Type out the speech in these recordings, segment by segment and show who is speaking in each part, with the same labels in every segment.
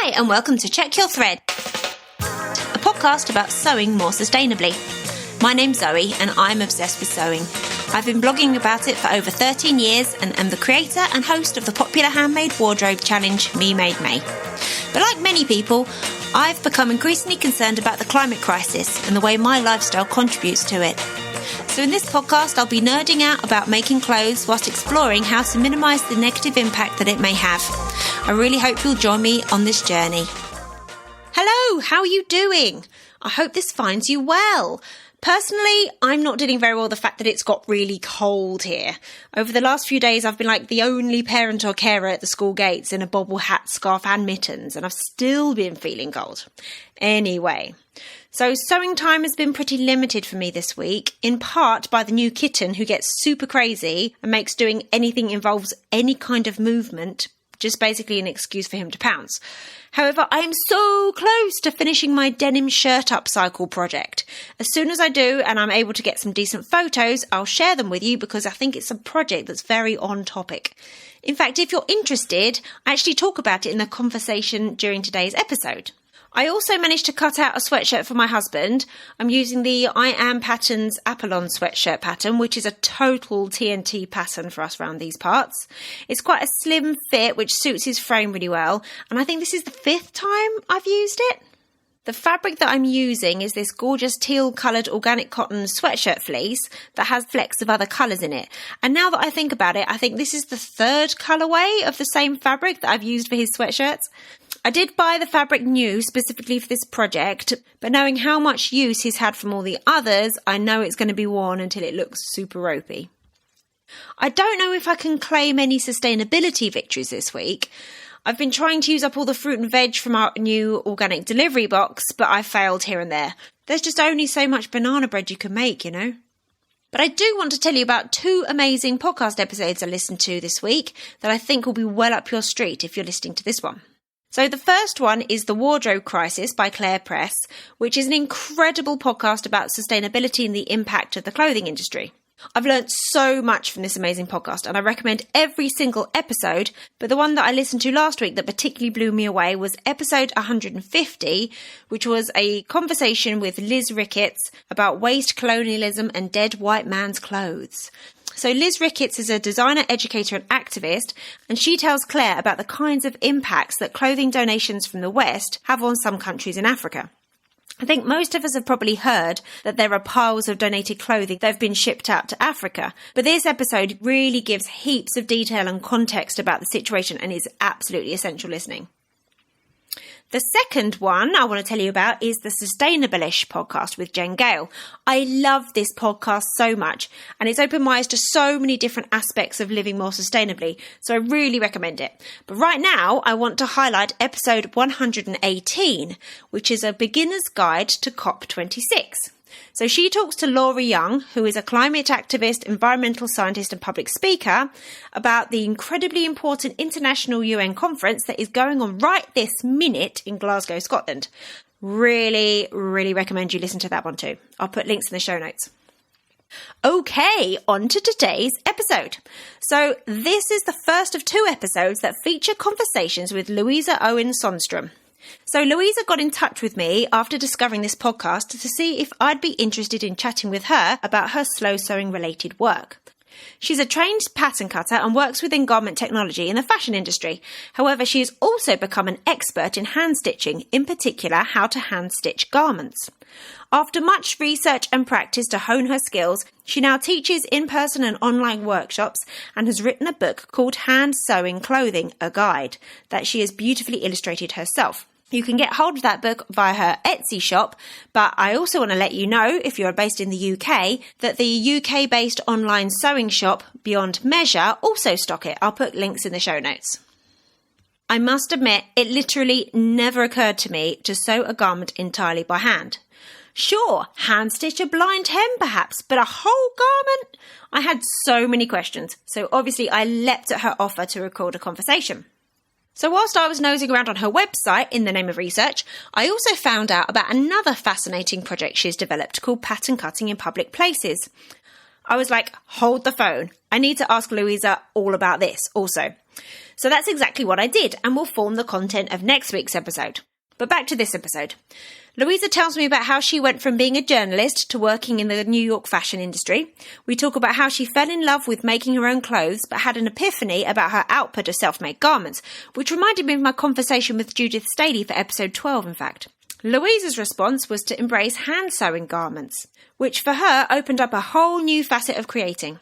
Speaker 1: Hi, and welcome to Check Your Thread, a podcast about sewing more sustainably. My name's Zoe, and I'm obsessed with sewing. I've been blogging about it for over 13 years and am the creator and host of the popular handmade wardrobe challenge, Me Made May. But like many people, I've become increasingly concerned about the climate crisis and the way my lifestyle contributes to it. So in this podcast, I'll be nerding out about making clothes whilst exploring how to minimise the negative impact that it may have. I really hope you'll join me on this journey. Hello, how are you doing? I hope this finds you well. Personally, I'm not dealing very well with the fact that it's got really cold here. Over the last few days, I've been like the only parent or carer at the school gates in a bobble hat, scarf and mittens, and I've still been feeling cold. Anyway, so sewing time has been pretty limited for me this week, in part by the new kitten who gets super crazy and makes doing anything involves any kind of movement just basically an excuse for him to pounce. However, I am so close to finishing my denim shirt upcycle project. As soon as I do and I'm able to get some decent photos, I'll share them with you because I think it's a project that's very on topic. In fact, if you're interested, I actually talk about it in the conversation during today's episode. I also managed to cut out a sweatshirt for my husband. I'm using the I Am Patterns Apollon sweatshirt pattern, which is a total TNT pattern for us around these parts. It's quite a slim fit, which suits his frame really well. And I think this is the 5th time I've used it. The fabric that I'm using is this gorgeous teal-coloured organic cotton sweatshirt fleece that has flecks of other colours in it. And now that I think about it, I think this is the 3rd colourway of the same fabric that I've used for his sweatshirts. I did buy the fabric new specifically for this project, but knowing how much use he's had from all the others, I know it's going to be worn until it looks super ropey. I don't know if I can claim any sustainability victories this week. I've been trying to use up all the fruit and veg from our new organic delivery box, but I failed here and there. There's just only so much banana bread you can make, you know. But I do want to tell you about 2 amazing podcast episodes I listened to this week that I think will be well up your street if you're listening to this one. So the first one is The Wardrobe Crisis by Claire Press, which is an incredible podcast about sustainability and the impact of the clothing industry. I've learnt so much from this amazing podcast and I recommend every single episode, but the one that I listened to last week that particularly blew me away was episode 150, which was a conversation with Liz Ricketts about waste colonialism and dead white man's clothes. So Liz Ricketts is a designer, educator and activist, and she tells Claire about the kinds of impacts that clothing donations from the West have on some countries in Africa. I think most of us have probably heard that there are piles of donated clothing that have been shipped out to Africa, but this episode really gives heaps of detail and context about the situation and is absolutely essential listening. The second one I want to tell you about is the Sustainable-ish podcast with Jen Gale. I love this podcast so much and it's opened my eyes to so many different aspects of living more sustainably, so I really recommend it. But right now I want to highlight episode 118, which is a beginner's guide to COP26. So she talks to Laura Young, who is a climate activist, environmental scientist and public speaker, about the incredibly important international UN conference that is going on right this minute in Glasgow, Scotland. Really, really recommend you listen to that one too. I'll put links in the show notes. Okay, on to today's episode. So this is the first of 2 episodes that feature conversations with Louisa Owen Sonstroem. So Louisa got in touch with me after discovering this podcast to see if I'd be interested in chatting with her about her slow sewing related work. She's a trained pattern cutter and works within garment technology in the fashion industry. However, she has also become an expert in hand stitching, in particular how to hand stitch garments. After much research and practice to hone her skills, she now teaches in-person and online workshops and has written a book called Hand Sewing Clothing, a Guide, that she has beautifully illustrated herself. You can get hold of that book via her Etsy shop, but I also want to let you know, if you're based in the UK, that the UK-based online sewing shop Beyond Measure also stock it. I'll put links in the show notes. I must admit, it literally never occurred to me to sew a garment entirely by hand. Sure, hand stitch a blind hem perhaps, but a whole garment? I had so many questions, so obviously I leapt at her offer to record a conversation. So whilst I was nosing around on her website in the name of research, I also found out about another fascinating project she's developed called Pattern Cutting in Public Places. I was like, hold the phone. I need to ask Louisa all about this also. So that's exactly what I did and will form the content of next week's episode. But back to this episode. Louisa tells me about how she went from being a journalist to working in the New York fashion industry. We talk about how she fell in love with making her own clothes but had an epiphany about her output of self-made garments, which reminded me of my conversation with Judith Staley for episode 12, in fact. Louisa's response was to embrace hand-sewing garments, which for her opened up a whole new facet of creating.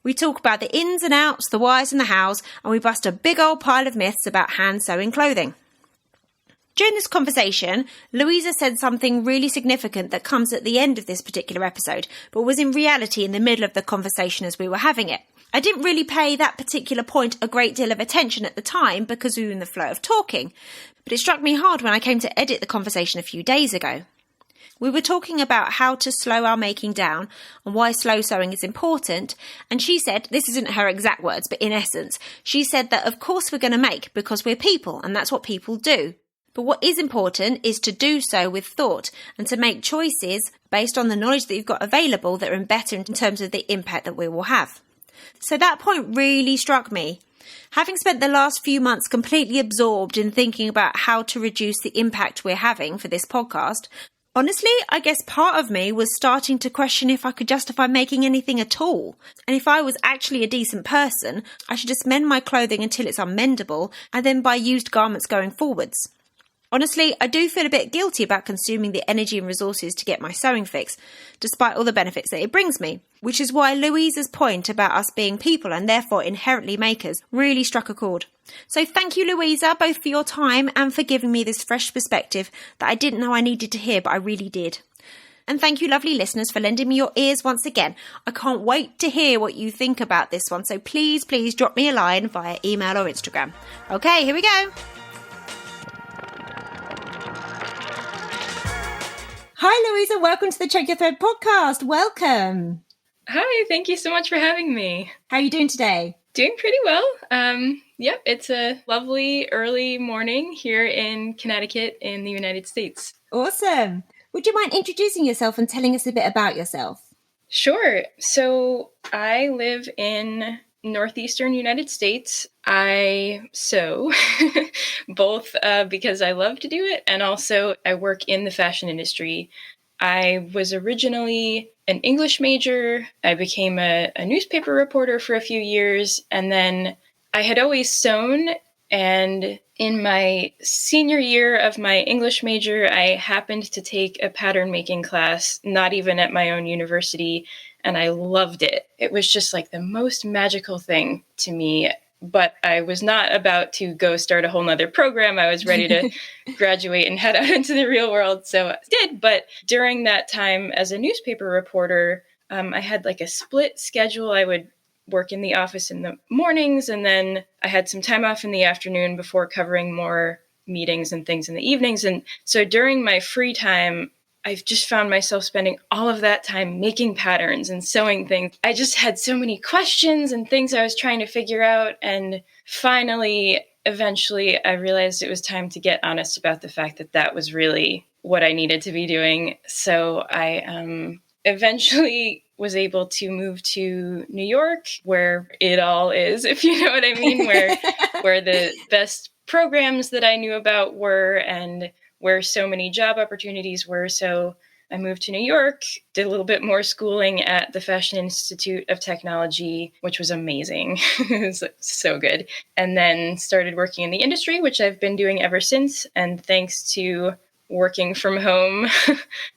Speaker 1: We talk about the ins and outs, the whys and the hows, and we bust a big old pile of myths about hand-sewing clothing. During this conversation, Louisa said something really significant that comes at the end of this particular episode, but was in reality in the middle of the conversation as we were having it. I didn't really pay that particular point a great deal of attention at the time because we were in the flow of talking, but it struck me hard when I came to edit the conversation a few days ago. We were talking about how to slow our making down and why slow sewing is important, and she said, this isn't her exact words, but in essence, she said that of course we're going to make because we're people and that's what people do. But what is important is to do so with thought and to make choices based on the knowledge that you've got available that are better in terms of the impact that we will have. So that point really struck me. Having spent the last few months completely absorbed in thinking about how to reduce the impact we're having for this podcast, honestly, I guess part of me was starting to question if I could justify making anything at all. And if I was actually a decent person, I should just mend my clothing until it's unmendable and then buy used garments going forwards. Honestly, I do feel a bit guilty about consuming the energy and resources to get my sewing fix, despite all the benefits that it brings me, which is why Louisa's point about us being people and therefore inherently makers really struck a chord. So thank you, Louisa, both for your time and for giving me this fresh perspective that I didn't know I needed to hear, but I really did. And thank you, lovely listeners, for lending me your ears once again. I can't wait to hear what you think about this one, so please drop me a line via email or Instagram. Okay, here we go. Hi, Louisa. Welcome to the Check Your Thread podcast. Welcome.
Speaker 2: Hi. Thank you so much for having me.
Speaker 1: How are you doing today?
Speaker 2: Doing pretty well. Yep. It's a lovely early morning here in Connecticut in the United States.
Speaker 1: Awesome. Would you mind introducing yourself and telling us a bit about yourself?
Speaker 2: Sure. So I live in northeastern United States. I sew both because I love to do it, and also I work in the fashion industry. I was originally an English major. I became a newspaper reporter for a few years, and then I had always sewn. And in my senior year of my English major, I happened to take a pattern making class, not even at my own university, and I loved it. It was just like the most magical thing to me. But I was not about to go start a whole nother program. I was ready to graduate and head out into the real world. So I did. But during that time as a newspaper reporter, I had like a split schedule. I would work in the office in the mornings, and then I had some time off in the afternoon before covering more meetings and things in the evenings. And so during my free time, I've just found myself spending all of that time making patterns and sewing things. I just had so many questions and things I was trying to figure out. And finally, eventually, I realized it was time to get honest about the fact that that was really what I needed to be doing. So I eventually was able to move to New York, where it all is, if you know what I mean, where the best programs that I knew about were and where so many job opportunities were. So I moved to New York, did a little bit more schooling at the Fashion Institute of Technology, which was amazing. It was so good. And then started working in the industry, which I've been doing ever since. And thanks to working from home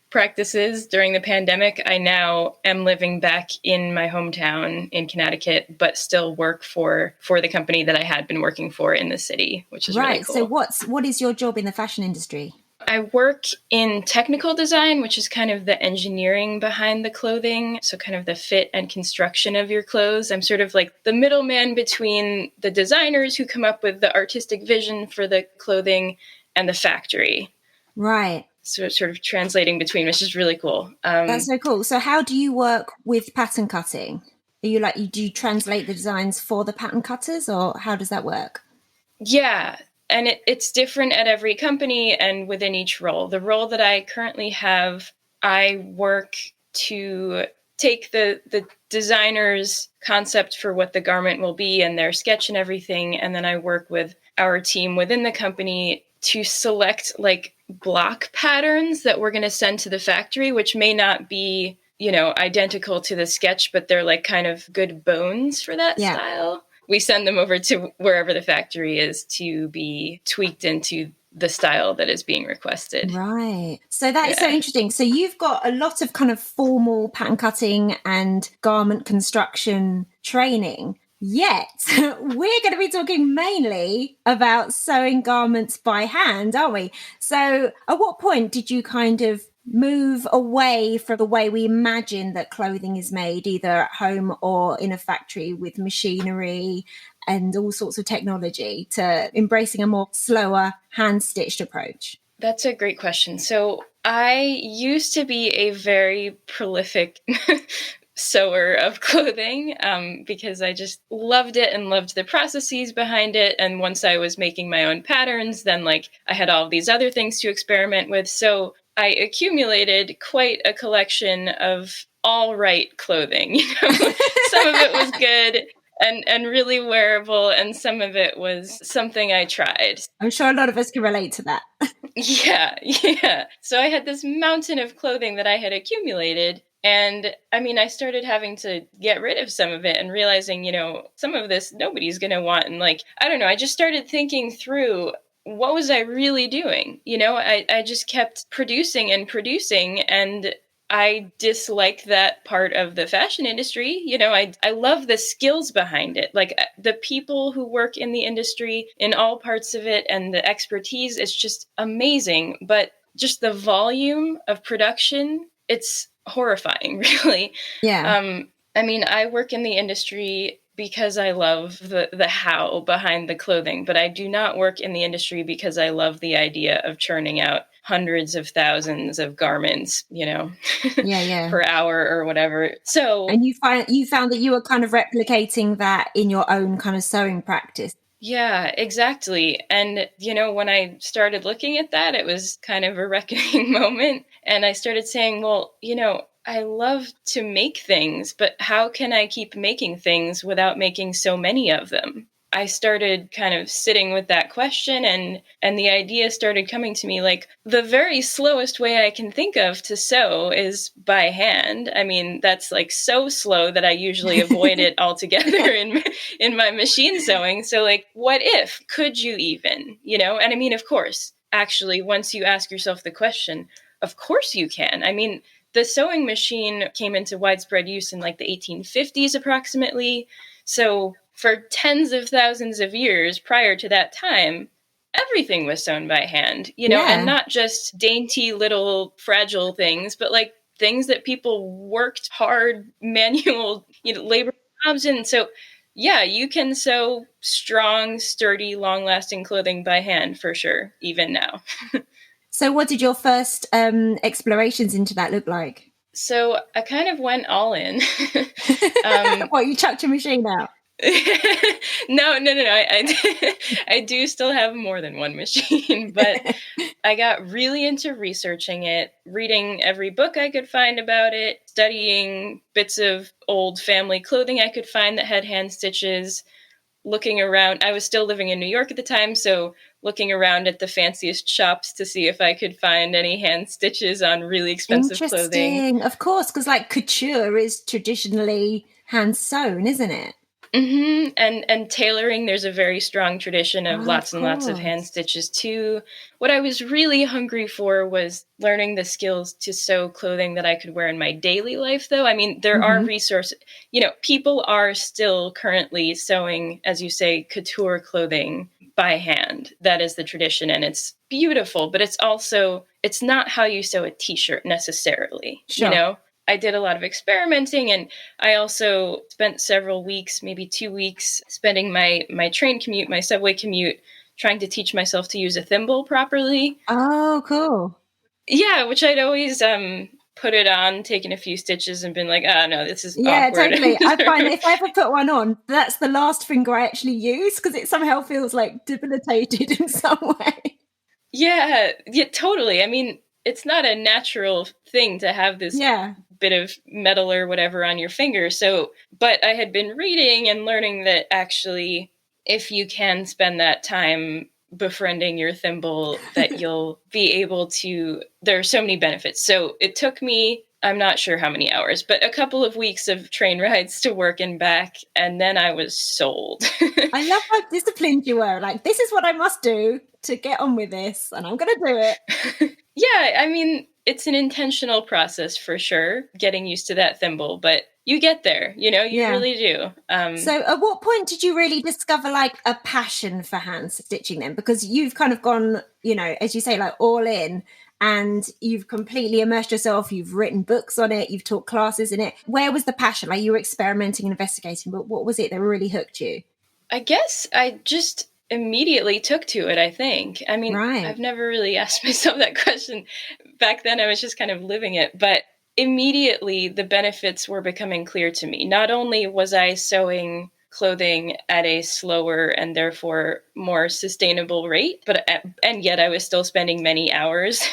Speaker 2: practices during the pandemic, I now am living back in my hometown in Connecticut, but still work for the company that I had been working for in the city, which is really cool.
Speaker 1: So what is your job in the fashion industry?
Speaker 2: I work in technical design, which is kind of the engineering behind the clothing. So kind of the fit and construction of your clothes. I'm sort of like the middleman between the designers who come up with the artistic vision for the clothing and the factory.
Speaker 1: Right.
Speaker 2: So it's sort of translating between, which is really cool.
Speaker 1: That's so cool. So how do you work with pattern cutting? Do you translate the designs for the pattern cutters, or how does that work?
Speaker 2: Yeah. And it's different at every company and within each role. The role that I currently have, I work to take the designer's concept for what the garment will be and their sketch and everything, and then I work with our team within the company to select like block patterns that we're going to send to the factory, which may not be, you know, identical to the sketch, but they're like kind of good bones for that style. We send them over to wherever the factory is to be tweaked into the style that is being requested.
Speaker 1: Right. So that is so interesting. So you've got a lot of kind of formal pattern cutting and garment construction training. Yet we're going to be talking mainly about sewing garments by hand, aren't we? So at what point did you kind of move away from the way we imagine that clothing is made, either at home or in a factory with machinery and all sorts of technology, to embracing a more slower hand-stitched approach?
Speaker 2: That's a great question. So I used to be a very prolific sewer of clothing because I just loved it and loved the processes behind it. And once I was making my own patterns, then like I had all of these other things to experiment with. So I accumulated quite a collection of all right clothing. You know, some of it was good and really wearable, and some of it was something I tried.
Speaker 1: I'm sure a lot of us can relate to that.
Speaker 2: Yeah. So I had this mountain of clothing that I had accumulated. And I mean, I started having to get rid of some of it and realizing, you know, some of this nobody's going to want. And like, I don't know, I just started thinking through, what was I really doing? You know, I just kept producing, and I dislike that part of the fashion industry. You know, I love the skills behind it. Like the people who work in the industry in all parts of it and the expertise, it's just amazing. But just the volume of production, it's horrifying, really.
Speaker 1: Yeah.
Speaker 2: I mean, I work in the industry because I love the how behind the clothing, but I do not work in the industry because I love the idea of churning out hundreds of thousands of garments, you know, per hour or whatever. So,
Speaker 1: and you found that you were kind of replicating that in your own kind of sewing practice.
Speaker 2: Yeah, exactly. And, you know, when I started looking at that, it was kind of a reckoning moment. And I started saying, well, you know, I love to make things, but how can I keep making things without making so many of them? I started kind of sitting with that question, and the idea started coming to me like, the very slowest way I can think of to sew is by hand. I mean, that's like so slow that I usually avoid it altogether in my machine sewing. So like, what if? Could you even? You know? And I mean, of course, actually, once you ask yourself the question, of course you can. I mean, the sewing machine came into widespread use in like the 1850s approximately. So for tens of thousands of years prior to that time, everything was sewn by hand, you know, and not just dainty little fragile things, but like things that people worked hard, manual, you know, labor jobs in. So yeah, you can sew strong, sturdy, long-lasting clothing by hand for sure, even now.
Speaker 1: So what did your first explorations into that look like?
Speaker 2: So I kind of went all in.
Speaker 1: What, you chucked your machine out?
Speaker 2: No. I do still have more than one machine, but I got really into researching it, reading every book I could find about it, studying bits of old family clothing I could find that had hand stitches, looking around. I was still living in New York at the time, so looking around at the fanciest shops to see if I could find any hand stitches on really expensive clothing.
Speaker 1: Of course, because like couture is traditionally hand sewn, isn't it?
Speaker 2: Mm-hmm. And tailoring, there's a very strong tradition of lots and lots of hand stitches too. What I was really hungry for was learning the skills to sew clothing that I could wear in my daily life, though. I mean, there are resources, you know, people are still currently sewing, as you say, couture clothing by hand. That is the tradition, and it's beautiful, but it's not how you sew a t-shirt necessarily, you know? I did a lot of experimenting, and I also spent several weeks, maybe 2 weeks, spending my train commute, my subway commute, trying to teach myself to use a thimble properly.
Speaker 1: Oh, cool.
Speaker 2: Yeah, which I'd always put it on, taken a few stitches, and been like, no, this is awkward.
Speaker 1: Yeah, totally. I find if I ever put one on, that's the last finger I actually use because it somehow feels like debilitated in some way.
Speaker 2: Yeah, totally. I mean, it's not a natural thing to have this bit of metal or whatever on your finger. So, but I had been reading and learning that actually, if you can spend that time befriending your thimble, that you'll be able to, there are so many benefits. So it took me, I'm not sure how many hours, but a couple of weeks of train rides to work and back. And then I was sold.
Speaker 1: I love how disciplined you were. Like, this is what I must do to get on with this, and I'm going to do it.
Speaker 2: Yeah, I mean, it's an intentional process for sure, getting used to that thimble, but you get there, you really do.
Speaker 1: So at what point did you really discover like a passion for hand stitching then? Because you've kind of gone, as you say, like all in, and you've completely immersed yourself. You've written books on it. You've taught classes in it. Where was the passion? Like, you were experimenting and investigating, but what was it that really hooked you?
Speaker 2: I guess I just immediately took to it, I think. I mean,
Speaker 1: Right.
Speaker 2: I've never really asked myself that question. Back then, I was just kind of living it. But immediately, the benefits were becoming clear to me. Not only was I sewing clothing at a slower and therefore more sustainable rate, and yet I was still spending many hours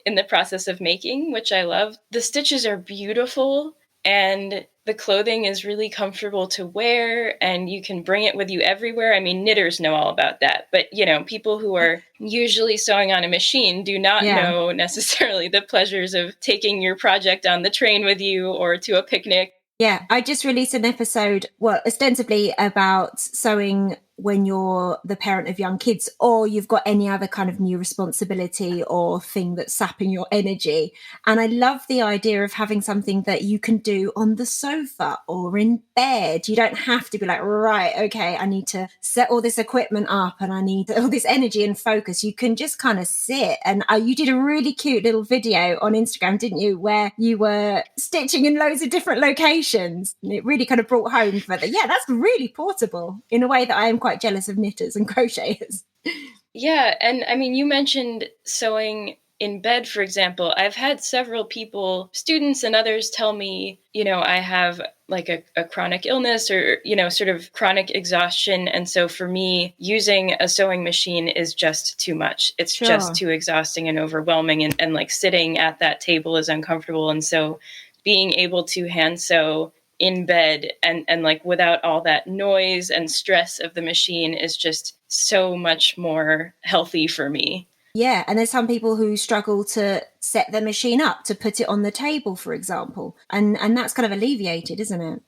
Speaker 2: in the process of making, which I love. The stitches are beautiful, and the clothing is really comfortable to wear, and you can bring it with you everywhere. I mean, knitters know all about that, but people who are usually sewing on a machine do not know necessarily the pleasures of taking your project on the train with you or to a picnic.
Speaker 1: Yeah, I just released an episode, ostensibly about sewing when you're the parent of young kids, or you've got any other kind of new responsibility or thing that's sapping your energy. And I love the idea of having something that you can do on the sofa or in bed. You don't have to be like, right, okay, I need to set all this equipment up and I need all this energy and focus. You can just kind of sit. And you did a really cute little video on Instagram, didn't you, where you were stitching in loads of different locations. And it really kind of brought home for that. Yeah, that's really portable in a way that I am quite jealous of knitters and crocheters.
Speaker 2: Yeah, and I mean, you mentioned sewing in bed, for example. I've had several people, students and others, tell me, I have like a chronic illness or, sort of chronic exhaustion. And so for me, using a sewing machine is just too much. It's just too exhausting and overwhelming. And like sitting at that table is uncomfortable. And so being able to hand sew in bed and like without all that noise and stress of the machine is just so much more healthy for me.
Speaker 1: Yeah, and there's some people who struggle to set the machine up, to put it on the table, for example. And that's kind of alleviated, isn't it?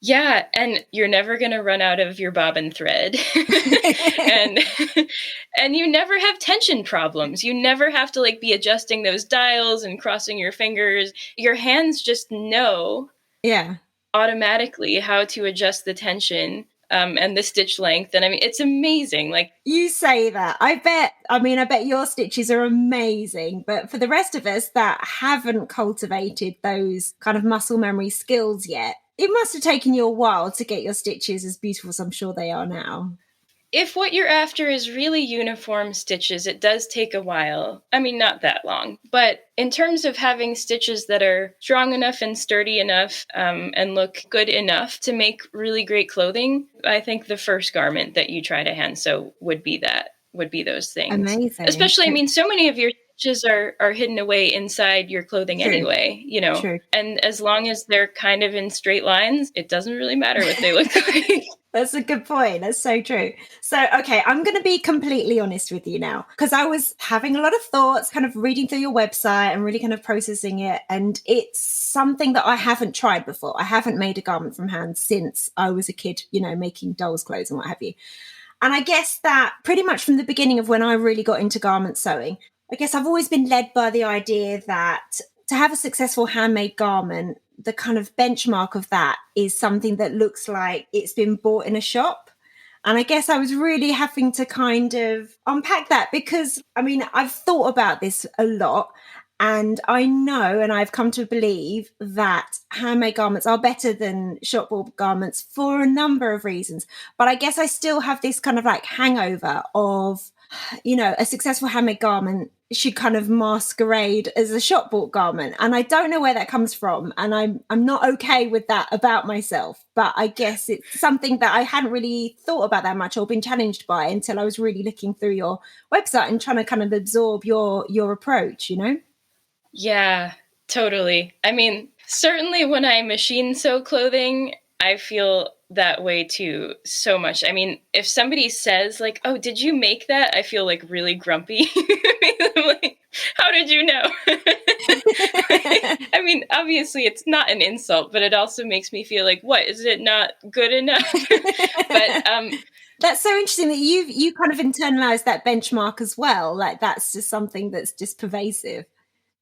Speaker 2: Yeah, and you're never going to run out of your bobbin thread. and you never have tension problems. You never have to like be adjusting those dials and crossing your fingers. Your hands just know automatically how to adjust the tension and the stitch length. And I mean, it's amazing. Like,
Speaker 1: you say that. I bet your stitches are amazing. But for the rest of us that haven't cultivated those kind of muscle memory skills yet, it must have taken you a while to get your stitches as beautiful as I'm sure they are now.
Speaker 2: If what you're after is really uniform stitches, it does take a while. I mean, not that long. But in terms of having stitches that are strong enough and sturdy enough and look good enough to make really great clothing, I think the first garment that you try to hand sew would be those things.
Speaker 1: Amazing.
Speaker 2: Especially, I mean, so many of your stitches are hidden away inside your clothing anyway,
Speaker 1: True.
Speaker 2: And as long as they're kind of in straight lines, it doesn't really matter what they look like.
Speaker 1: That's a good point. That's so true. So, okay, I'm going to be completely honest with you now, because I was having a lot of thoughts, kind of reading through your website and really kind of processing it. And it's something that I haven't tried before. I haven't made a garment from hand since I was a kid, making dolls' clothes and what have you. And I guess that pretty much from the beginning of when I really got into garment sewing, I guess I've always been led by the idea that to have a successful handmade garment, the kind of benchmark of that is something that looks like it's been bought in a shop. And I guess I was really having to kind of unpack that because, I mean, I've thought about this a lot and I know and I've come to believe that handmade garments are better than shop bought garments for a number of reasons. But I guess I still have this kind of like hangover of, a successful handmade garment should kind of masquerade as a shop bought garment. And I don't know where that comes from. And I'm not okay with that about myself. But I guess it's something that I hadn't really thought about that much or been challenged by until I was really looking through your website and trying to kind of absorb your approach,
Speaker 2: Yeah, totally. I mean, Certainly when I machine sew clothing, I feel that way too so much. I mean, if somebody says like, "Oh, did you make that?" I feel like really grumpy. I'm like, how did you know? I mean, obviously it's not an insult, but it also makes me feel like, what, is it not good enough? But
Speaker 1: that's so interesting that you kind of internalized that benchmark as well. Like that's just something that's just pervasive.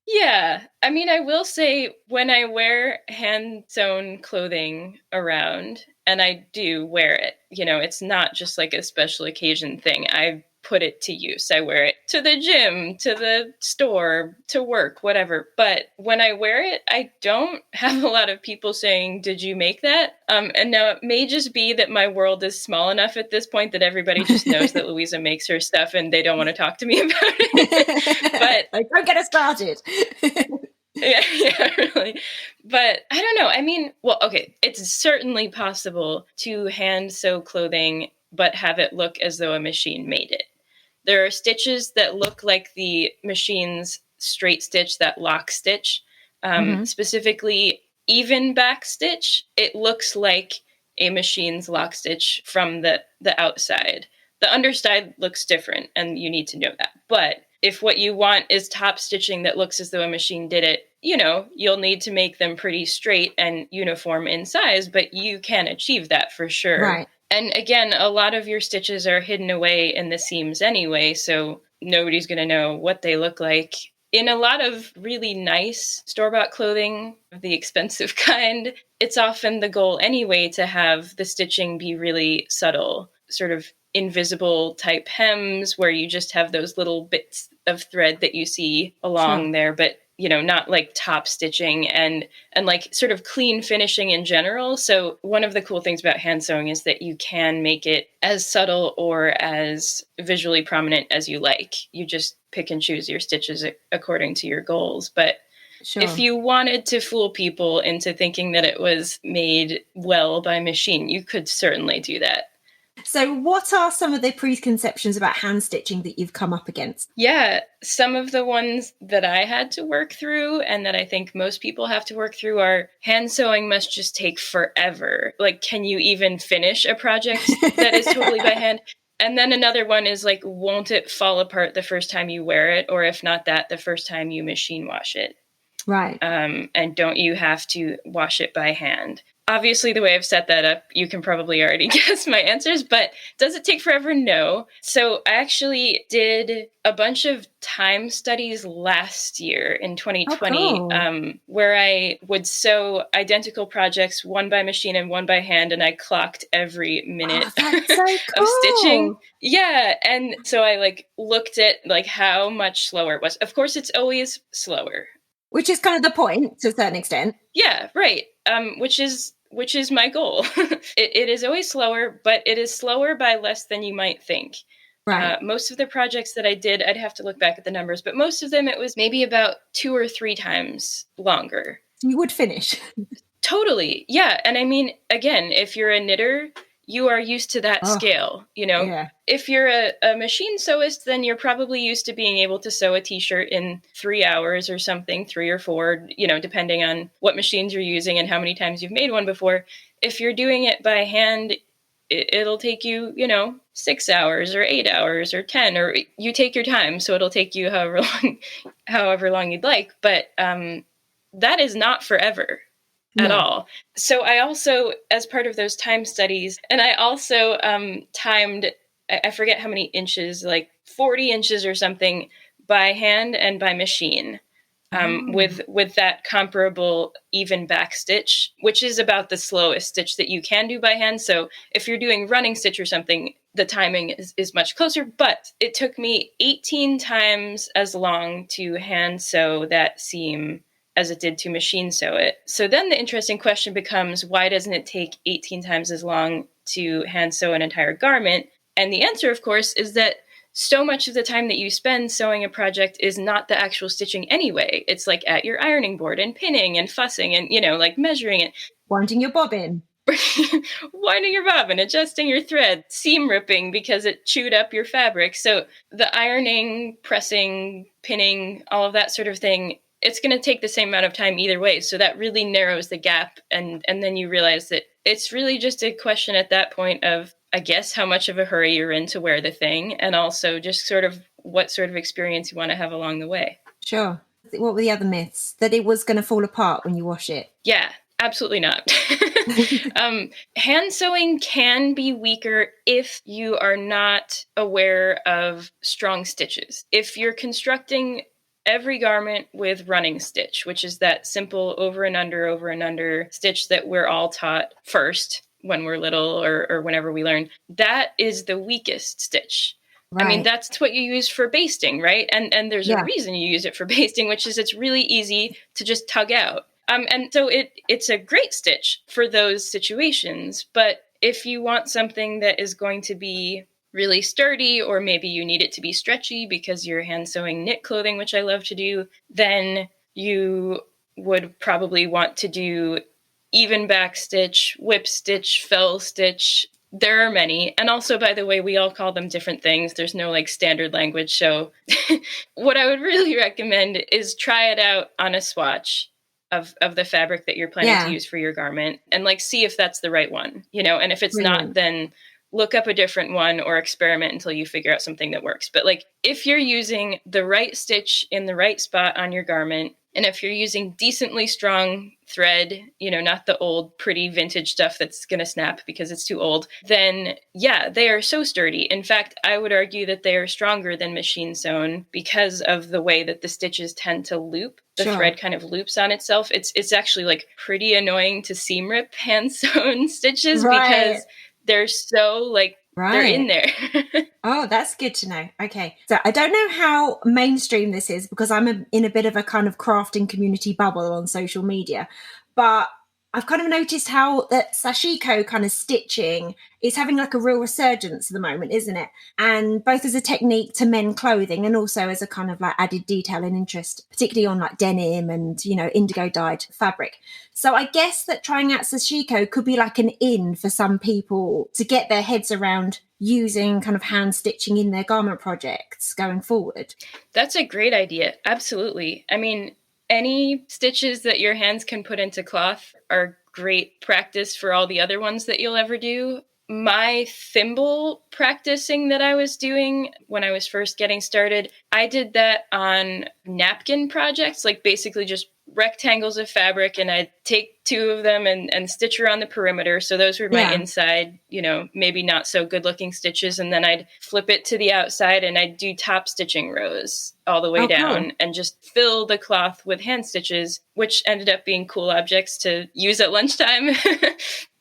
Speaker 2: yeah, I mean, I will say when I wear hand sewn clothing around, and I do wear it, it's not just like a special occasion thing. I put it to use. I wear it to the gym, to the store, to work, whatever. But when I wear it, I don't have a lot of people saying, "Did you make that?" And now it may just be that my world is small enough at this point that everybody just knows that Louisa makes her stuff and they don't want to talk to me about it. But
Speaker 1: like, don't get us started.
Speaker 2: yeah, really. But I don't know. I mean, well, okay, it's certainly possible to hand sew clothing, but have it look as though a machine made it. There are stitches that look like the machine's straight stitch, that lock stitch. Specifically, even back stitch, it looks like a machine's lock stitch from the outside. The underside looks different, and you need to know that. But if what you want is top stitching that looks as though a machine did it, you'll need to make them pretty straight and uniform in size, but you can achieve that for sure.
Speaker 1: Right.
Speaker 2: And again, a lot of your stitches are hidden away in the seams anyway, so nobody's going to know what they look like. In a lot of really nice store-bought clothing, the expensive kind, it's often the goal anyway to have the stitching be really subtle, sort of invisible type hems where you just have those little bits of thread that you see along there, but not like top stitching and like sort of clean finishing in general. So one of the cool things about hand sewing is that you can make it as subtle or as visually prominent as you like. You just pick and choose your stitches according to your goals. But if you wanted to fool people into thinking that it was made well by machine, you could certainly do that.
Speaker 1: So what are some of the preconceptions about hand stitching that you've come up against?
Speaker 2: Yeah, some of the ones that I had to work through and that I think most people have to work through are hand sewing must just take forever. Like, can you even finish a project that is totally by hand? And then another one is like, won't it fall apart the first time you wear it? Or if not that, the first time you machine wash it?
Speaker 1: Right.
Speaker 2: And don't you have to wash it by hand? Obviously, the way I've set that up, you can probably already guess my answers, but does it take forever? No. So I actually did a bunch of time studies last year in 2020, where I would sew identical projects, one by machine and one by hand, and I clocked every minute of stitching. Yeah, and so I looked at how much slower it was. Of course, it's always slower.
Speaker 1: Which is kind of the point to a certain extent.
Speaker 2: Yeah, right. Which is my goal. It is always slower, but it is slower by less than you might think.
Speaker 1: Right.
Speaker 2: Most of the projects that I did, I'd have to look back at the numbers, but most of them it was maybe about 2 or 3 times longer.
Speaker 1: You would finish.
Speaker 2: Totally. Yeah. And I mean, again, if you're a knitter, you are used to that scale,
Speaker 1: Yeah.
Speaker 2: If you're a machine sewist, then you're probably used to being able to sew a t-shirt in 3 hours or something, 3 or 4, depending on what machines you're using and how many times you've made one before. If you're doing it by hand, it'll take you, 6 hours or 8 hours or 10, or you take your time. So it'll take you however long you'd like. But that is not forever. At all. So I also, as part of those time studies, and I also timed, I forget how many inches, like 40 inches or something by hand and by machine, with that comparable even back stitch, which is about the slowest stitch that you can do by hand. So if you're doing running stitch or something, the timing is much closer, but it took me 18 times as long to hand sew that seam as it did to machine sew it. So then the interesting question becomes, why doesn't it take 18 times as long to hand sew an entire garment? And the answer, of course, is that so much of the time that you spend sewing a project is not the actual stitching anyway. It's like at your ironing board and pinning and fussing and, measuring it.
Speaker 1: Winding your bobbin.
Speaker 2: Winding your bobbin, adjusting your thread, seam ripping because it chewed up your fabric. So the ironing, pressing, pinning, all of that sort of thing, it's going to take the same amount of time either way. So that really narrows the gap. And then you realize that it's really just a question at that point of, I guess, how much of a hurry you're in to wear the thing, and also just sort of what sort of experience you want to have along the way.
Speaker 1: Sure. What were the other myths? That it was going to fall apart when you wash it?
Speaker 2: Yeah, absolutely not. Hand sewing can be weaker if you are not aware of strong stitches. If you're constructing every garment with running stitch, which is that simple over and under stitch that we're all taught first when we're little or whenever we learn, that is the weakest stitch. Right. I mean, that's what you use for basting, right? And there's a reason you use it for basting, which is it's really easy to just tug out. And so it's a great stitch for those situations. But if you want something that is going to be really sturdy, or maybe you need it to be stretchy because you're hand sewing knit clothing, which I love to do, then you would probably want to do even back stitch, whip stitch, fell stitch. There are many. And also, by the way, we all call them different things. There's no like standard language. So what I would really recommend is try it out on a swatch of the fabric that you're planning to use for your garment, and like see if that's the right one, and if it's not, then look up a different one or experiment until you figure out something that works. But like, if you're using the right stitch in the right spot on your garment, and if you're using decently strong thread, not the old pretty vintage stuff that's going to snap because it's too old, then yeah, they are so sturdy. In fact, I would argue that they are stronger than machine sewn because of the way that the stitches tend to loop. The thread kind of loops on itself. It's actually like pretty annoying to seam rip hand sewn stitches because they're so they're in there.
Speaker 1: Oh, that's good to know. Okay. So I don't know how mainstream this is because I'm in a bit of a kind of crafting community bubble on social media, but I've kind of noticed how that sashiko kind of stitching is having like a real resurgence at the moment, isn't it? And both as a technique to mend clothing and also as a kind of like added detail and interest, particularly on like denim and, indigo dyed fabric. So I guess that trying out sashiko could be like an in for some people to get their heads around using kind of hand stitching in their garment projects going forward.
Speaker 2: That's a great idea. Absolutely. I mean, any stitches that your hands can put into cloth are great practice for all the other ones that you'll ever do. My thimble practicing that I was doing when I was first getting started, I did that on napkin projects, like basically just rectangles of fabric, and I'd take two of them and stitch around the perimeter. So those were my inside, maybe not so good looking stitches. And then I'd flip it to the outside and I'd do top stitching rows all the way down and just fill the cloth with hand stitches, which ended up being cool objects to use at lunchtime.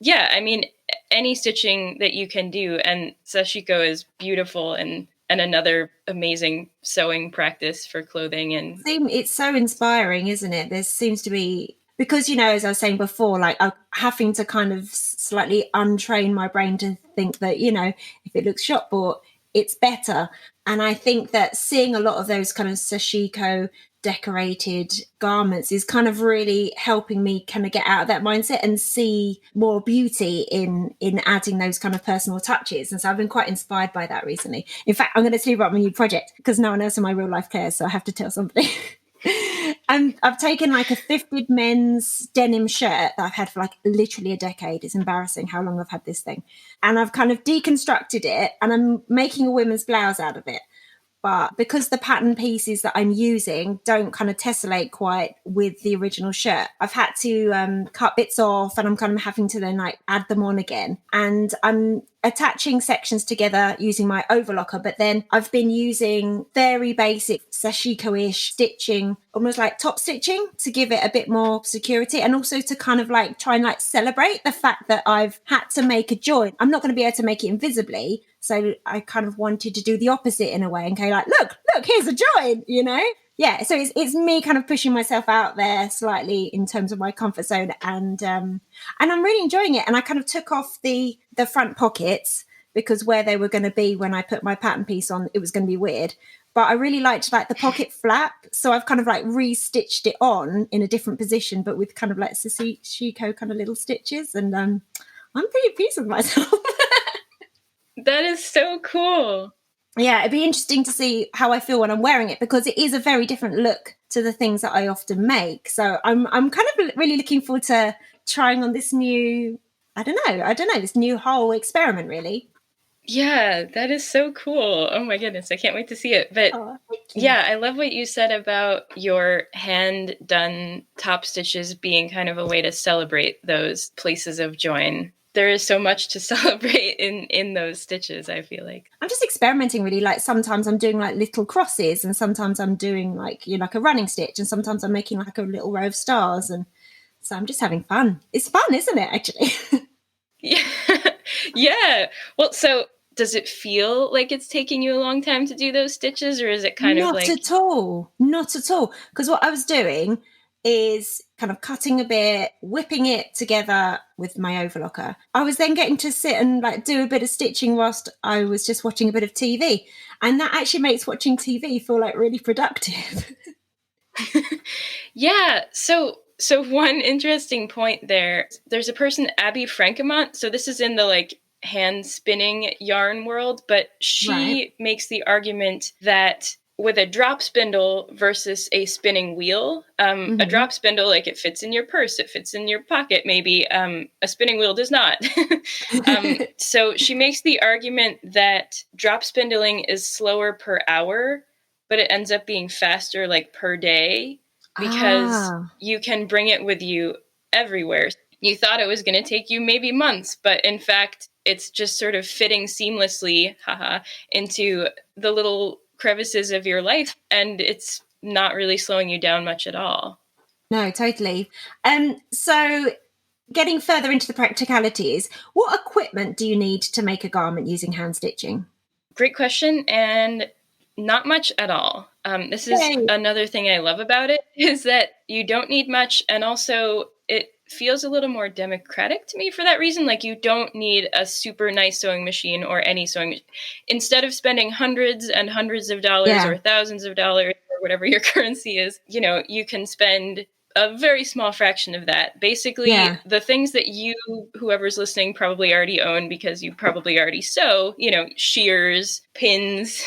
Speaker 2: Yeah, I mean, any stitching that you can do. And sashiko is beautiful and another amazing sewing practice for clothing. And
Speaker 1: it's so inspiring, isn't it? There seems to be, because, as I was saying before, like I'm having to kind of slightly untrain my brain to think that, if it looks shop bought, it's better. And I think that seeing a lot of those kind of sashiko decorated garments is kind of really helping me kind of get out of that mindset and see more beauty in adding those kind of personal touches. And so I've been quite inspired by that recently. In fact, I'm going to tell you about my new project because no one else in my real life cares, so I have to tell somebody. And I've taken like a thrifted men's denim shirt that I've had for like literally a decade. It's embarrassing how long I've had this thing. And I've kind of deconstructed it and I'm making a women's blouse out of it. But because the pattern pieces that I'm using don't kind of tessellate quite with the original shirt, I've had to cut bits off and I'm kind of having to then like add them on again. And I'm attaching sections together using my overlocker, but then I've been using very basic sashiko-ish stitching, almost like top stitching, to give it a bit more security and also to kind of like try and like celebrate the fact that I've had to make a join. I'm not going to be able to make it invisibly. So I kind of wanted to do the opposite in a way and go like, look, here's a join, Yeah, so it's me kind of pushing myself out there slightly in terms of my comfort zone, and I'm really enjoying it. And I kind of took off the front pockets because where they were going to be when I put my pattern piece on, it was going to be weird. But I really liked like the pocket flap, so I've kind of like re-stitched it on in a different position, but with kind of like sashiko kind of little stitches, and I'm pretty pleased with myself.
Speaker 2: That is so cool.
Speaker 1: Yeah, it'd be interesting to see how I feel when I'm wearing it, because it is a very different look to the things that I often make. So I'm kind of really looking forward to trying on this new, I don't know, this new whole experiment, really.
Speaker 2: Yeah, that is so cool. Oh my goodness, I can't wait to see it. But
Speaker 1: Oh, thank you.
Speaker 2: yeah, I love what you said about your hand done top stitches being kind of a way to celebrate those places of join. There is so much to celebrate in those stitches, I feel like.
Speaker 1: I'm just experimenting, really. Like sometimes I'm doing like little crosses, and sometimes I'm doing like, you know, like a running stitch, and sometimes I'm making like a little row of stars, and so I'm just having fun. It's fun, isn't it, actually?
Speaker 2: Yeah. Yeah. Well, so does it feel like it's taking you a long time to do those stitches, or is it kind of
Speaker 1: Not
Speaker 2: like...
Speaker 1: at all. Not at all. Because what I was doing is kind of cutting a bit, whipping it together with my overlocker. I was then getting to sit and like do a bit of stitching whilst I was just watching a bit of TV. And that actually makes watching TV feel like really productive.
Speaker 2: Yeah. So one interesting point there. There's a person, Abby Frankemont. So this is in the like hand spinning yarn world, but she
Speaker 1: Right.
Speaker 2: makes the argument that with a drop spindle versus a spinning wheel, a drop spindle, like it fits in your purse, it fits in your pocket, maybe. A spinning wheel does not. So she makes the argument that drop spindling is slower per hour, but it ends up being faster like per day, because you can bring it with you everywhere. You thought it was going to take you maybe months, but in fact, it's just sort of fitting seamlessly into the little crevices of your life, and it's not really slowing you down much at all.
Speaker 1: No, totally. So getting further into the practicalities, what equipment do you need to make a garment using hand stitching?
Speaker 2: Great question, and not much at all. This is another thing I love about it, is that you don't need much, and also it feels a little more democratic to me for that reason. Like, you don't need a super nice sewing machine or any sewing machine. Instead of spending hundreds and hundreds of dollars or thousands of dollars or whatever your currency is, you know, you can spend a very small fraction of that. Basically, the things that you, whoever's listening, probably already own because you probably already sew, you know, shears, pins,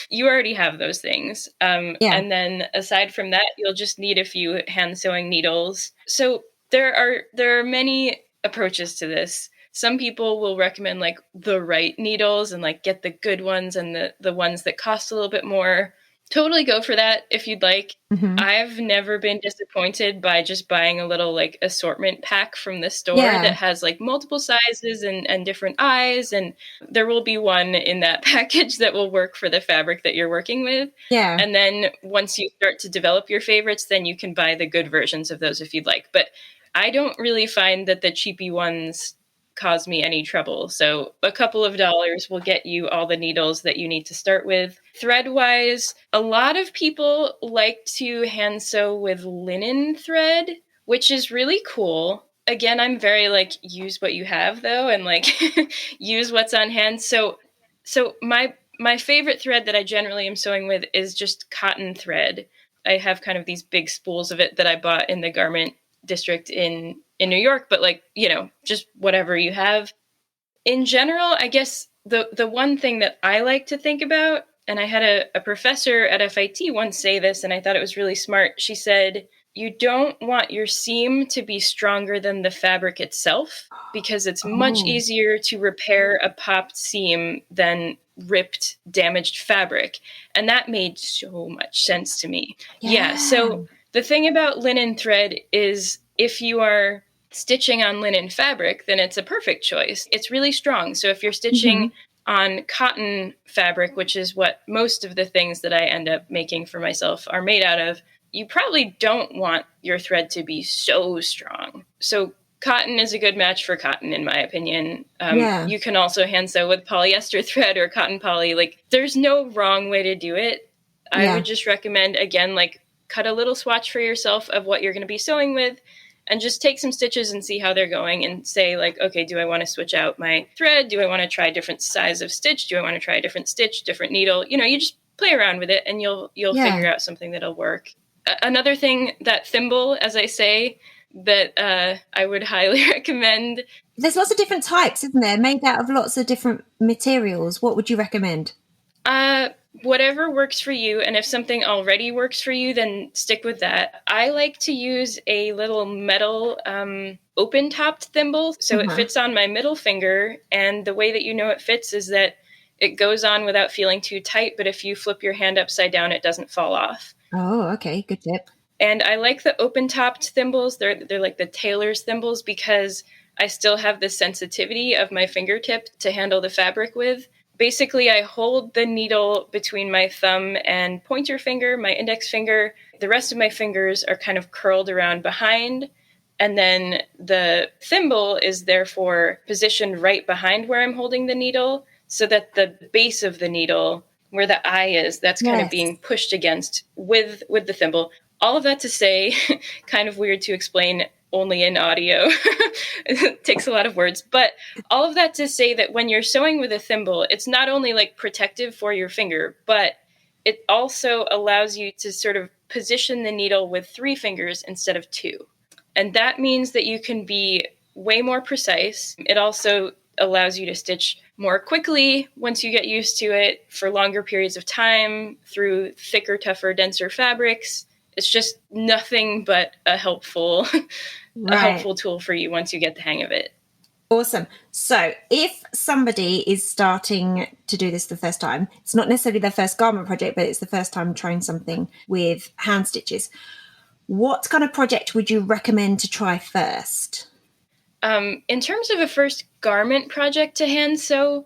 Speaker 2: you already have those things. And then aside from that, you'll just need a few hand sewing needles. So there are many approaches to this. Some people will recommend like the right needles and like get the good ones and the ones that cost a little bit more. Totally go for that if you'd like. I've never been disappointed by just buying a little like assortment pack from the store that has like multiple sizes and different eyes, and there will be one in that package that will work for the fabric that you're working with. And then once you start to develop your favorites, then you can buy the good versions of those if you'd like. But I don't really find that the cheapy ones cause me any trouble. So a couple of dollars will get you all the needles that you need to start with. Thread-wise, a lot of people like to hand sew with linen thread, which is really cool. Again, I'm very like, use what you have though, and like use what's on hand. So my favorite thread that I generally am sewing with is just cotton thread. I have kind of these big spools of it that I bought in the garment district in New York, but like, you know, just whatever you have. In general, I guess the one thing that I like to think about, and I had a professor at FIT once say this, and I thought it was really smart. She said, you don't want your seam to be stronger than the fabric itself, because it's much easier to repair a popped seam than ripped, damaged fabric. And that made so much sense to me. So the thing about linen thread is, if you are stitching on linen fabric, then it's a perfect choice. It's really strong. So if you're stitching on cotton fabric, which is what most of the things that I end up making for myself are made out of, you probably don't want your thread to be so strong. So cotton is a good match for cotton, in my opinion. You can also hand sew with polyester thread or cotton poly. Like, there's no wrong way to do it. I would just recommend, again, like, cut a little swatch for yourself of what you're going to be sewing with, and just take some stitches and see how they're going, and say like, okay, do I want to switch out my thread? Do I want to try a different size of stitch? Do I want to try a different stitch, different needle? You know, you just play around with it, and you'll figure out something that'll work. Another thing, that thimble, as I say, that I would highly recommend.
Speaker 1: There's lots of different types, isn't there? Made out of lots of different materials. What would you recommend?
Speaker 2: Whatever works for you. And if something already works for you, then stick with that. I like to use a little metal open topped thimble. So it fits on my middle finger. And the way that you know it fits is that it goes on without feeling too tight. But if you flip your hand upside down, it doesn't fall off.
Speaker 1: Oh, okay. Good tip.
Speaker 2: And I like the open topped thimbles. They're like the tailor's thimbles because I still have the sensitivity of my fingertip to handle the fabric with. Basically, I hold the needle between my thumb and pointer finger, my index finger. The rest of my fingers are kind of curled around behind. And then the thimble is therefore positioned right behind where I'm holding the needle so that the base of the needle, where the eye is, that's kind of being pushed against with the thimble. All of that to say, kind of weird to explain only in audio. It takes a lot of words. But all of that to say that when you're sewing with a thimble, it's not only like protective for your finger, but it also allows you to sort of position the needle with 3 fingers instead of 2. And that means that you can be way more precise. It also allows you to stitch more quickly once you get used to it for longer periods of time through thicker, tougher, denser fabrics. It's just nothing but a helpful tool for you once you get the hang of it.
Speaker 1: Awesome. So if somebody is starting to do this the first time, it's not necessarily their first garment project, but it's the first time trying something with hand stitches. What kind of project would you recommend to try first?
Speaker 2: In terms of a first garment project to hand sew,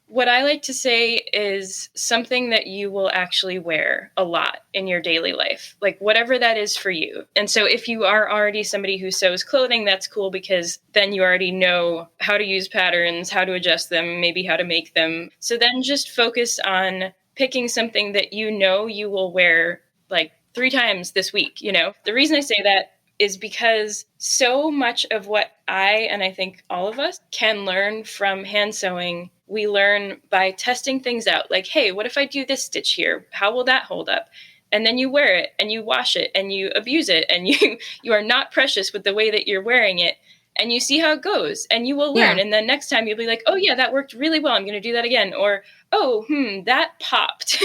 Speaker 2: what I like to say is something that you will actually wear a lot in your daily life, like whatever that is for you. And so if you are already somebody who sews clothing, that's cool because then you already know how to use patterns, how to adjust them, maybe how to make them. So then just focus on picking something that you know you will wear like 3 times this week. The reason I say that is because so much of what and I think all of us can learn from hand sewing, we learn by testing things out. Like, hey, what if I do this stitch here? How will that hold up? And then you wear it and you wash it and you abuse it and you are not precious with the way that you're wearing it. And you see how it goes and you will learn. Yeah. And then next time you'll be like, oh yeah, that worked really well. I'm going to do that again. Or, oh, that popped.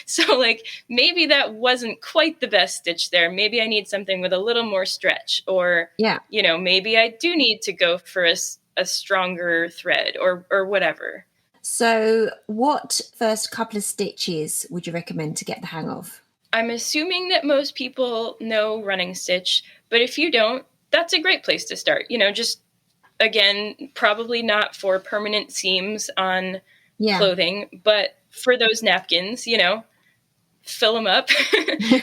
Speaker 2: So like maybe that wasn't quite the best stitch there. Maybe I need something with a little more stretch or, maybe I do need to go for a stronger thread or whatever.
Speaker 1: So what first couple of stitches would you recommend to get the hang of?
Speaker 2: I'm assuming that most people know running stitch, but if you don't, that's a great place to start. Just, again, probably not for permanent seams on clothing, but for those napkins, fill them up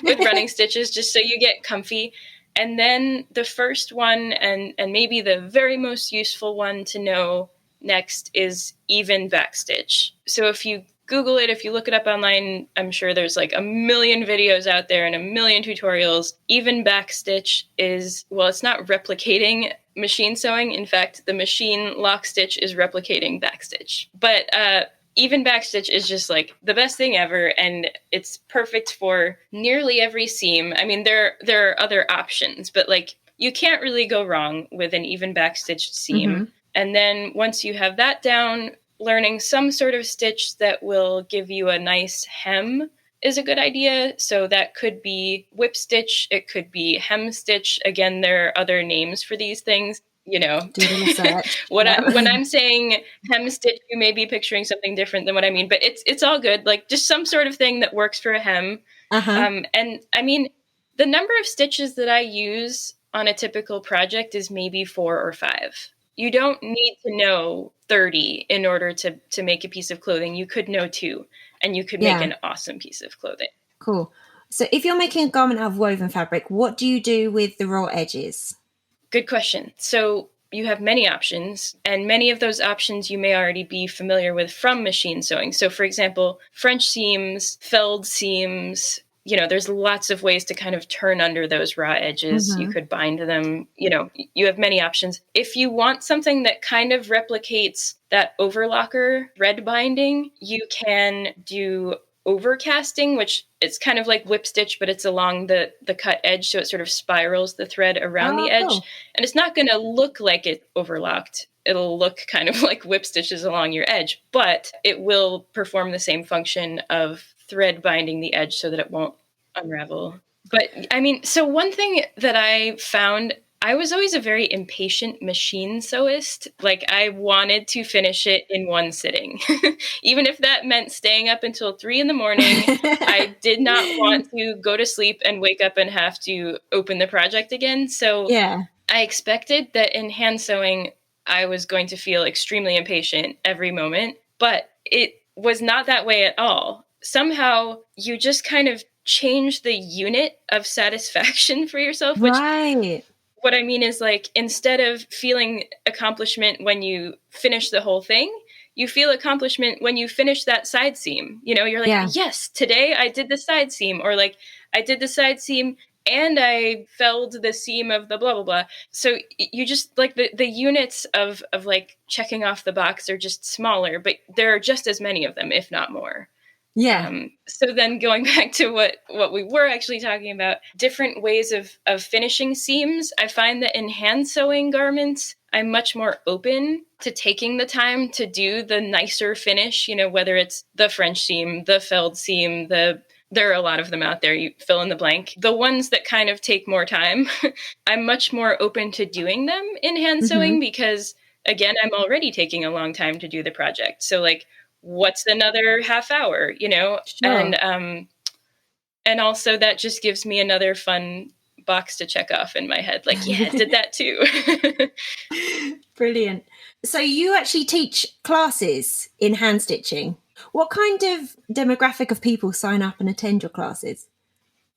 Speaker 2: with running stitches just so you get comfy. And then the first one and maybe the very most useful one to know next is even backstitch. So if you Google it, if you look it up online, I'm sure there's like a million videos out there and a million tutorials. Even backstitch is, it's not replicating machine sewing. In fact, the machine lock stitch is replicating backstitch. But even backstitch is just like the best thing ever, and it's perfect for nearly every seam. I mean, there are other options, but like you can't really go wrong with an even backstitched seam. Mm-hmm. And then once you have that down, learning some sort of stitch that will give you a nice hem is a good idea. So that could be whip stitch. It could be hem stitch. Again, there are other names for these things. When I'm saying hem stitch, you may be picturing something different than what I mean, but it's all good. Like just some sort of thing that works for a hem. Uh-huh. And I mean, the number of stitches that I use on a typical project is maybe 4 or 5. You don't need to know 30 in order to make a piece of clothing. You could know 2, and you could make an awesome piece of clothing.
Speaker 1: Cool. So if you're making a garment out of woven fabric, what do you do with the raw edges?
Speaker 2: Good question. So you have many options, and many of those options you may already be familiar with from machine sewing. So for example, French seams, felled seams, there's lots of ways to kind of turn under those raw edges. Mm-hmm. You could bind them, you have many options. If you want something that kind of replicates that overlocker thread binding, you can do overcasting, which it's kind of like whip stitch, but it's along the cut edge. So it sort of spirals the thread around the
Speaker 1: Oh,
Speaker 2: edge.
Speaker 1: cool.
Speaker 2: And it's not going to look like it overlocked. It'll look kind of like whip stitches along your edge, but it will perform the same function of thread binding the edge so that it won't unravel. But I mean, so one thing that I found, I was always a very impatient machine sewist. Like I wanted to finish it in one sitting. Even if that meant staying up until 3 in the morning, I did not want to go to sleep and wake up and have to open the project again. So
Speaker 1: Yeah.
Speaker 2: I expected that in hand sewing, I was going to feel extremely impatient every moment, but it was not that way at all. Somehow you just kind of change the unit of satisfaction for yourself, which
Speaker 1: Right.
Speaker 2: what I mean is like, instead of feeling accomplishment when you finish the whole thing, you feel accomplishment when you finish that side seam. You know, you're like,
Speaker 1: Yeah.
Speaker 2: yes, today I did the side seam, or like I did the side seam and I felled the seam of the blah, blah, blah. So you just like the units of like checking off the box are just smaller, but there are just as many of them, if not more.
Speaker 1: Yeah.
Speaker 2: So then going back to what we were actually talking about, different ways of finishing seams, I find that in hand sewing garments, I'm much more open to taking the time to do the nicer finish, you know, whether it's the French seam, the felled seam, there are a lot of them out there, you fill in the blank. The ones that kind of take more time, I'm much more open to doing them in hand sewing because, again, I'm already taking a long time to do the project. So like, what's another half hour, you know?
Speaker 1: Sure.
Speaker 2: And also that just gives me another fun box to check off in my head. Like, yeah, I did that too.
Speaker 1: Brilliant. So you actually teach classes in hand stitching. What kind of demographic of people sign up and attend your classes?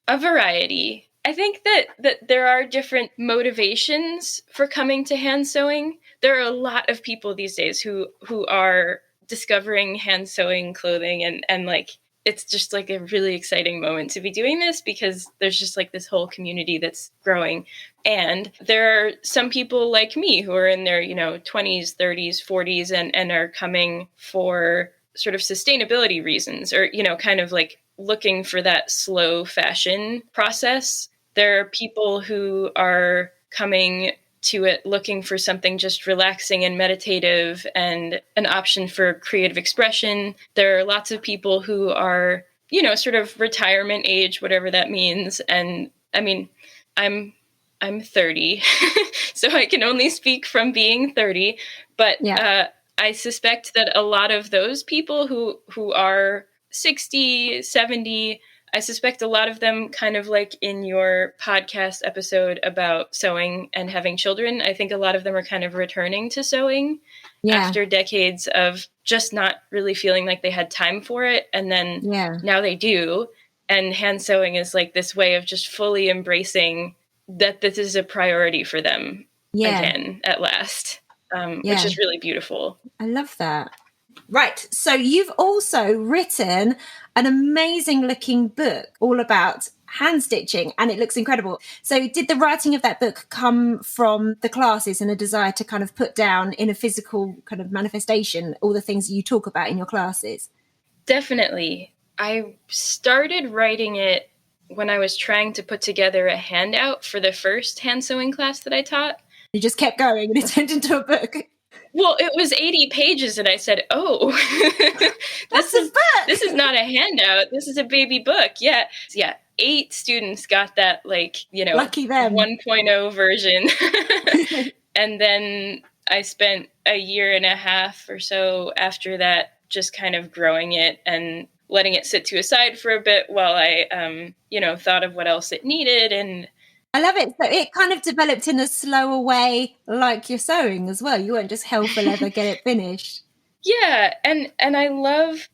Speaker 2: A variety. I think that there are different motivations for coming to hand sewing. There are a lot of people these days who are discovering hand sewing clothing, and like it's just like a really exciting moment to be doing this because there's just like this whole community that's growing. And there are some people like me who are in their, you know, 20s, 30s, 40s and are coming for sort of sustainability reasons, or, you know, kind of like looking for that slow fashion process. There are people who are coming to it looking for something just relaxing and meditative and an option for creative expression. There are lots of people who are, you know, sort of retirement age, whatever that means. And I mean, I'm 30, so I can only speak from being 30, but I suspect that a lot of those people who are 60, 70, I suspect a lot of them, kind of like in your podcast episode about sewing and having children, I think a lot of them are kind of returning to sewing after decades of just not really feeling like they had time for it. And then now they do. And hand sewing is like this way of just fully embracing that this is a priority for them again at last, which is really beautiful.
Speaker 1: I love that. Right. So you've also written an amazing looking book all about hand stitching, and it looks incredible. So did the writing of that book come from the classes and a desire to kind of put down in a physical kind of manifestation all the things you talk about in your classes?
Speaker 2: Definitely. I started writing it when I was trying to put together a handout for the first hand sewing class that I taught.
Speaker 1: You just kept going and it turned into a book.
Speaker 2: Well, it was 80 pages and I said, oh, this is not a handout. This is a baby book. Yeah. 8 students got that, like, you know,
Speaker 1: lucky them.
Speaker 2: 1.0 version. And then I spent a year and a half or so after that just kind of growing it and letting it sit to a side for a bit while I, you know, thought of what else it needed. And
Speaker 1: I love it. So it kind of developed in a slower way, like your sewing as well. You weren't just hell for leather, get it finished.
Speaker 2: Yeah, and I love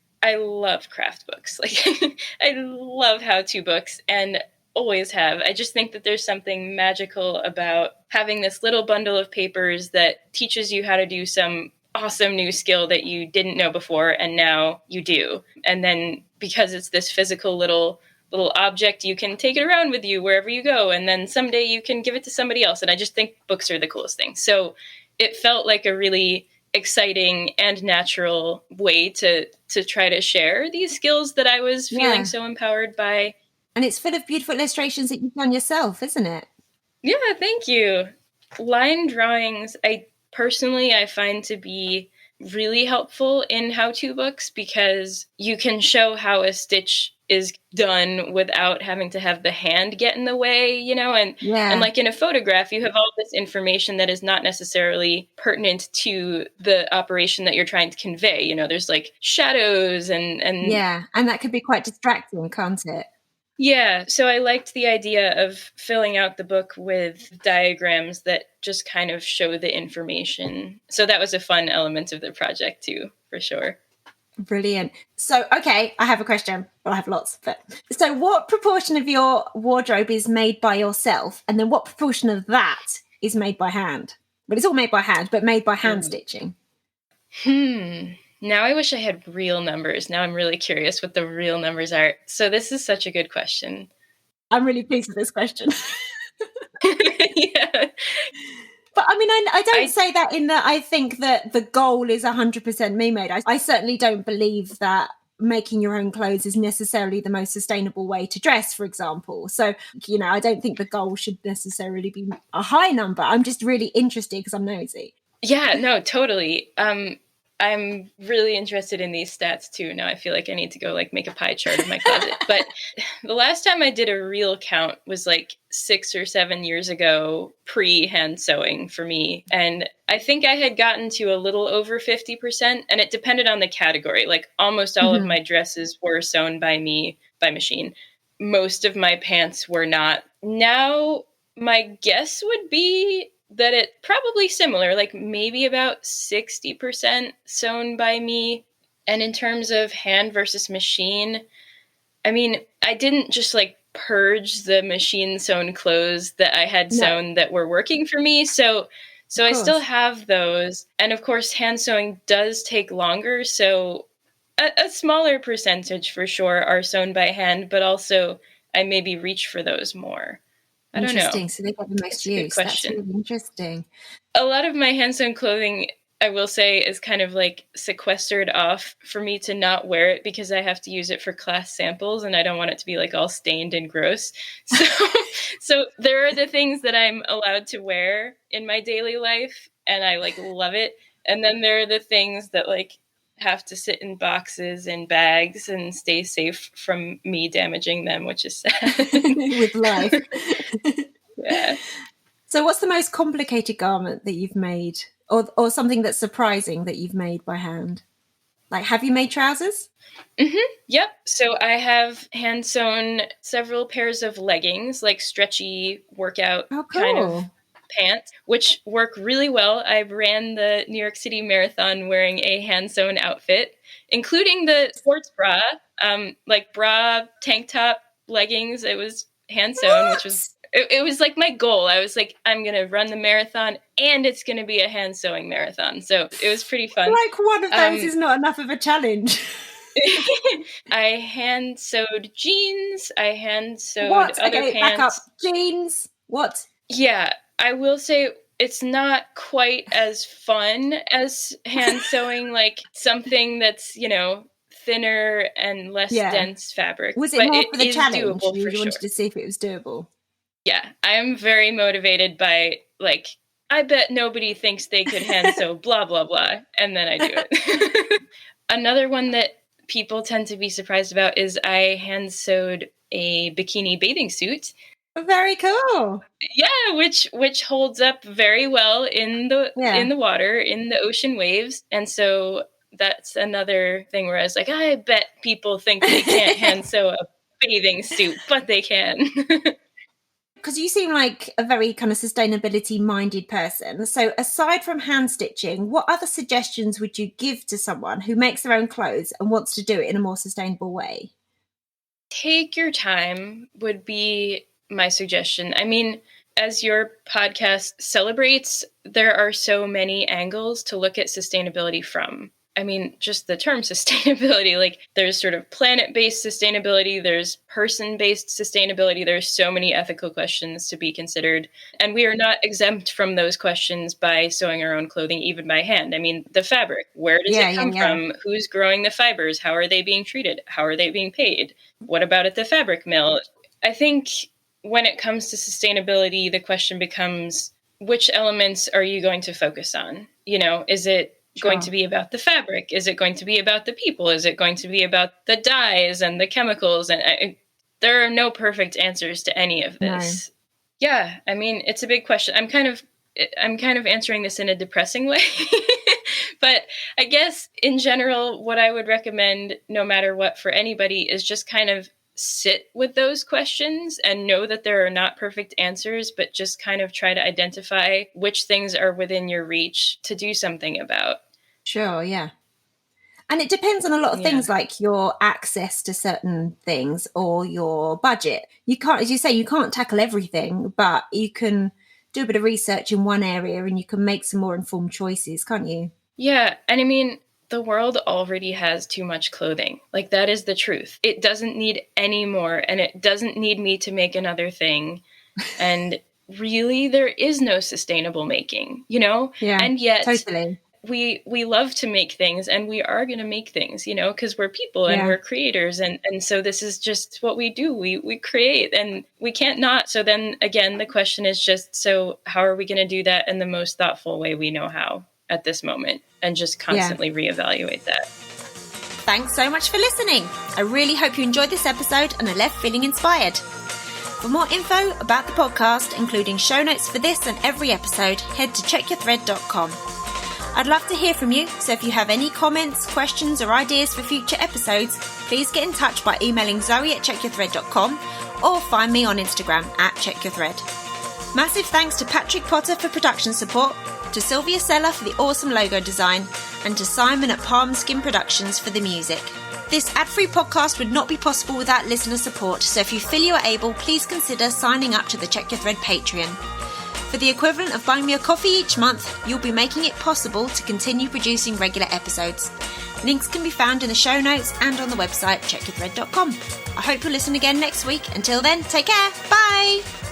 Speaker 2: craft books. Like I love how-to books and always have. I just think that there's something magical about having this little bundle of papers that teaches you how to do some awesome new skill that you didn't know before and now you do. And then because it's this physical little object, you can take it around with you wherever you go, and then someday you can give it to somebody else. And I just think books are the coolest thing. So it felt like a really exciting and natural way to try to share these skills that I was feeling so empowered by.
Speaker 1: And it's full of beautiful illustrations that you've done yourself, isn't it?
Speaker 2: Yeah, thank you. Line drawings, I find to be really helpful in how-to books because you can show how a stitch is done without having to have the hand get in the way, and like in a photograph, you have all this information that is not necessarily pertinent to the operation that you're trying to convey. There's like shadows and
Speaker 1: and that could be quite distracting, can't it?
Speaker 2: Yeah, so I liked the idea of filling out the book with diagrams that just kind of show the information. So that was a fun element of the project too, for sure.
Speaker 1: Brilliant. So, okay, I have a question. Well, I have lots. So what proportion of your wardrobe is made by yourself? And then what proportion of that is made by hand? Well, it's all made by hand, but made by hand stitching.
Speaker 2: Now I wish I had real numbers. Now I'm really curious what the real numbers are. So this is such a good question.
Speaker 1: I'm really pleased with this question.
Speaker 2: Yeah.
Speaker 1: But I mean, I don't say that in that I think that the goal is 100% me made. I certainly don't believe that making your own clothes is necessarily the most sustainable way to dress, for example. So, I don't think the goal should necessarily be a high number. I'm just really interested because I'm nosy.
Speaker 2: Yeah, no, totally. I'm really interested in these stats too. Now I feel like I need to go make a pie chart of my closet. But the last time I did a real count was 6 or 7 years ago, pre-hand sewing for me. And I think I had gotten to a little over 50%, and it depended on the category. Almost all of my dresses were sewn by me, by machine. Most of my pants were not. Now, my guess would be that it probably similar, maybe about 60% sewn by me. And in terms of hand versus machine, I mean, I didn't just purge the machine sewn clothes that I had sewn that were working for me. So I still have those. And of course, hand sewing does take longer. So a smaller percentage for sure are sewn by hand, but also I maybe reach for those more. I don't know.
Speaker 1: Interesting. So they got the most use. That's really interesting.
Speaker 2: A lot of my hand-sewn clothing, I will say, is kind of sequestered off for me to not wear it because I have to use it for class samples and I don't want it to be all stained and gross. So there are the things that I'm allowed to wear in my daily life and I love it. And then there are the things that have to sit in boxes and bags and stay safe from me damaging them, which is sad.
Speaker 1: With life.
Speaker 2: Yeah.
Speaker 1: So what's the most complicated garment that you've made or something that's surprising that you've made by hand? Have you made trousers?
Speaker 2: Yep. So I have hand sewn several pairs of leggings, stretchy workout kind of pants, which work really well. I ran the New York City Marathon wearing a hand sewn outfit, including the sports bra, bra, tank top, leggings. It was hand sewn, which was it was my goal. I was I'm going to run the marathon and it's going to be a hand sewing marathon. So it was pretty fun.
Speaker 1: One of those is not enough of a challenge.
Speaker 2: I hand sewed jeans. I hand sewed other pants.
Speaker 1: Back up. Jeans. What?
Speaker 2: Yeah, I will say it's not quite as fun as hand sewing, something that's, thinner and less dense fabric.
Speaker 1: Was it more for the challenge? You wanted to see if it was doable?
Speaker 2: Yeah, I'm very motivated by, I bet nobody thinks they could hand sew blah, blah, blah, and then I do it. Another one that people tend to be surprised about is I hand sewed a bikini bathing suit.
Speaker 1: Very cool.
Speaker 2: Yeah, which holds up very well in the water, in the ocean waves. And so that's another thing where I was I bet people think they can't hand sew a bathing suit, but they can.
Speaker 1: Because you seem like a very kind of sustainability minded person. So aside from hand stitching, what other suggestions would you give to someone who makes their own clothes and wants to do it in a more sustainable way?
Speaker 2: Take your time would be my suggestion. I mean, as your podcast celebrates, there are so many angles to look at sustainability from. I mean, just the term sustainability, like there's sort of planet-based sustainability, there's person-based sustainability, there's so many ethical questions to be considered. And we are not exempt from those questions by sewing our own clothing, even by hand. I mean, the fabric, where does it come from? Who's growing the fibers? How are they being treated? How are they being paid? What about at the fabric mill? I think when it comes to sustainability, the question becomes, which elements are you going to focus on? You know, is it going to be about the fabric? Is it going to be about the people? Is it going to be about the dyes and the chemicals? And there are no perfect answers to any of this. No. Yeah, I mean, it's a big question. I'm kind of answering this in a depressing way. But I guess in general, what I would recommend, no matter what, for anybody is just kind of sit with those questions and know that there are not perfect answers, but just kind of try to identify which things are within your reach to do something about.
Speaker 1: Sure, yeah. And it depends on a lot of things, like your access to certain things or your budget. You can't, as you say, you can't tackle everything, but you can do a bit of research in one area and you can make some more informed choices, can't you?
Speaker 2: Yeah. And I mean, the world already has too much clothing. Like, that is the truth. It doesn't need any more, and it doesn't need me to make another thing. And really, there is no sustainable making, you know?
Speaker 1: Yeah,
Speaker 2: and yet,
Speaker 1: totally.
Speaker 2: We love to make things, and we are going to make things, you know, because we're people and we're creators. And so this is just what we do. We create, and we can't not. So then again, the question is just, so how are we going to do that in the most thoughtful way we know how at this moment, and just constantly reevaluate that.
Speaker 1: Thanks so much for listening. I really hope you enjoyed this episode and are left feeling inspired. For more info about the podcast, including show notes for this and every episode, head to checkyourthread.com. I'd love to hear from you, so if you have any comments, questions or ideas for future episodes, please get in touch by emailing zoe@checkyourthread.com or find me on Instagram @checkyourthread. Massive thanks to Patrick Potter for production support, to Sylvia Seller for the awesome logo design, and to Simon at Palm Skin Productions for the music. This ad-free podcast would not be possible without listener support, so if you feel you are able, please consider signing up to the Check Your Thread Patreon. For the equivalent of buying me a coffee each month, you'll be making it possible to continue producing regular episodes. Links can be found in the show notes and on the website checkyourthread.com. I hope you'll listen again next week. Until then, take care. Bye!